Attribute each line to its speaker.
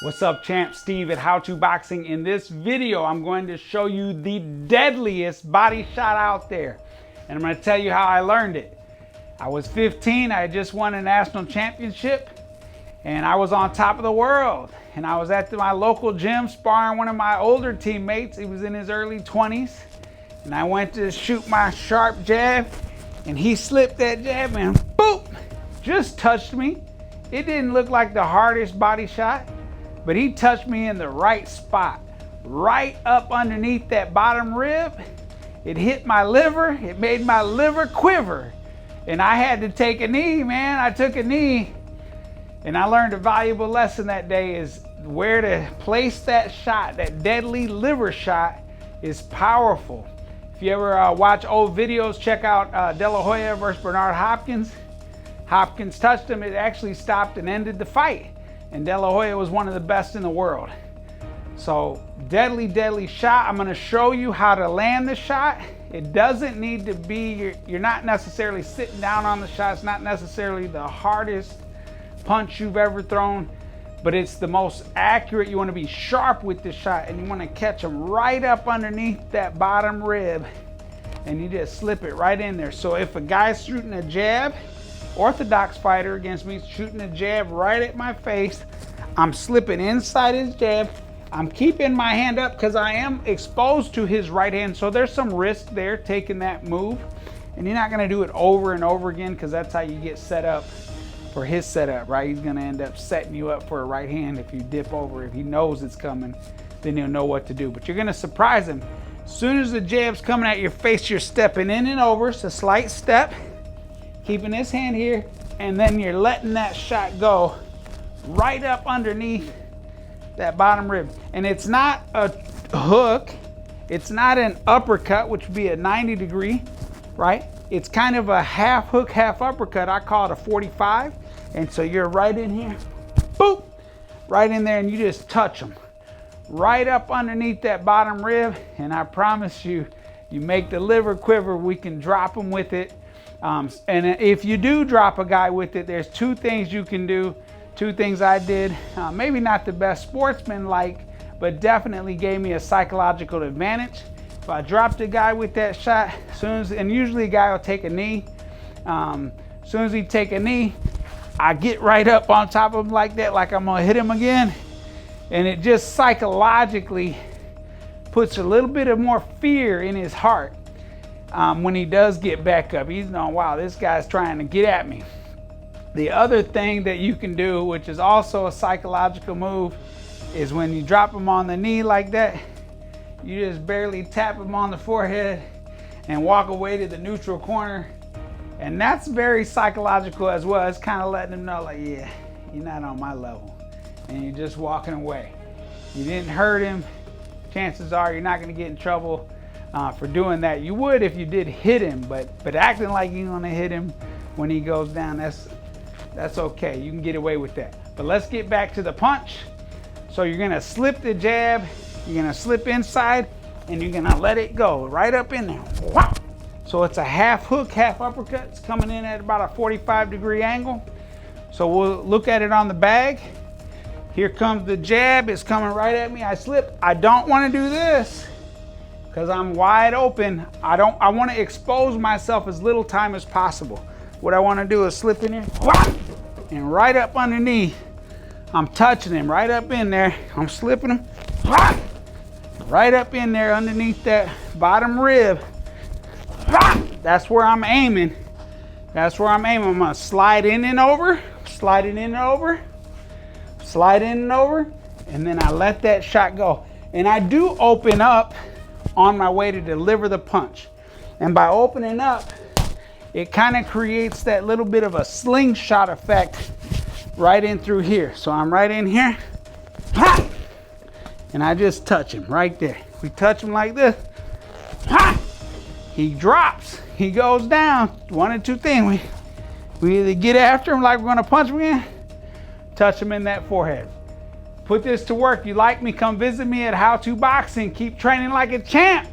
Speaker 1: What's up, champ? Steve at How To Boxing. In this video, I'm going to show you the deadliest body shot out there. And I'm going to tell you how I learned it. I was 15, I had just won a national championship, and I was on top of the world. And I was at my local gym sparring one of my older teammates. He was in his early 20s. And I went to shoot my sharp jab, and he slipped that jab and boop, just touched me. It didn't look like the hardest body shot, but he touched me in the right spot, right up underneath that bottom rib. It hit my liver, it made my liver quiver. And I had to take a knee, man. I took a knee. And I learned a valuable lesson that day is where to place that shot. That deadly liver shot is powerful. If you ever watch old videos, check out De La Hoya versus Bernard Hopkins. Hopkins touched him, it actually stopped and ended the fight. And De La Hoya was one of the best in the world. So deadly, deadly shot. I'm gonna show you how to land the shot. It doesn't need to be, you're not necessarily sitting down on the shot. It's not necessarily the hardest punch you've ever thrown, but it's the most accurate. You wanna be sharp with the shot, and you wanna catch them right up underneath that bottom rib, and you just slip it right in there. So if a guy's shooting a jab, orthodox fighter against me shooting a jab right at my face, I'm slipping inside his jab. I'm keeping my hand up because I am exposed to his right hand, so there's some risk there taking that move. And you're not going to do it over and over again because that's how you get set up for his setup, right? He's going to end up setting you up for a right hand if you dip over. If he knows it's coming, then he'll know what to do. But you're going to surprise him. As soon as the jab's coming at your face, you're stepping in and over. It's a slight step. Keeping this hand here, and then you're letting that shot go right up underneath that bottom rib. And it's not a hook, it's not an uppercut, which would be a 90 degree, right? It's kind of a half hook, half uppercut. I call it a 45. And so you're right in here, boop, right in there, and you just touch them right up underneath that bottom rib. And I promise you, you make the liver quiver. We can drop them with it. And if you do drop a guy with it, there's two things you can do. Two things I did, maybe not the best sportsman-like, but definitely gave me a psychological advantage. If I dropped a guy with that shot, and usually a guy will take a knee. As soon as he take a knee, I get right up on top of him like that, like I'm gonna hit him again. And it just psychologically puts a little bit of more fear in his heart. When he does get back up, he's going, wow, this guy's trying to get at me. The other thing that you can do, which is also a psychological move, is when you drop him on the knee like that, you just barely tap him on the forehead and walk away to the neutral corner. And that's very psychological as well. It's kind of letting him know, like, yeah, you're not on my level. And you're just walking away. You didn't hurt him. Chances are you're not going to get in trouble for doing that. You would if you did hit him, but acting like you're gonna hit him when he goes down, that's okay. You can get away with that. But let's get back to the punch. So you're gonna slip the jab, you're gonna slip inside, and you're gonna let it go right up in there. Wow. So it's a half hook, half uppercut. It's coming in at about a 45 degree angle. So we'll look at it on the bag. Here comes the jab, it's coming right at me. I slip. I don't wanna do this, because I'm wide open. I want to expose myself as little time as possible. What I want to do is slip in here, and right up underneath, I'm touching him right up in there. I'm slipping him, right up in there underneath that bottom rib. That's where I'm aiming. That's where I'm aiming. I'm gonna slide in and over, slide it in and over, slide in and over, and then I let that shot go. And I do open up on my way to deliver the punch. And by opening up, it kind of creates that little bit of a slingshot effect right in through here. So I'm right in here, and I just touch him right there. We touch him like this, he drops, he goes down. One of two things, we either get after him like we're gonna punch him again, touch him in that forehead. Put this to work. You like me, come visit me at How To Boxing. Keep training like a champ.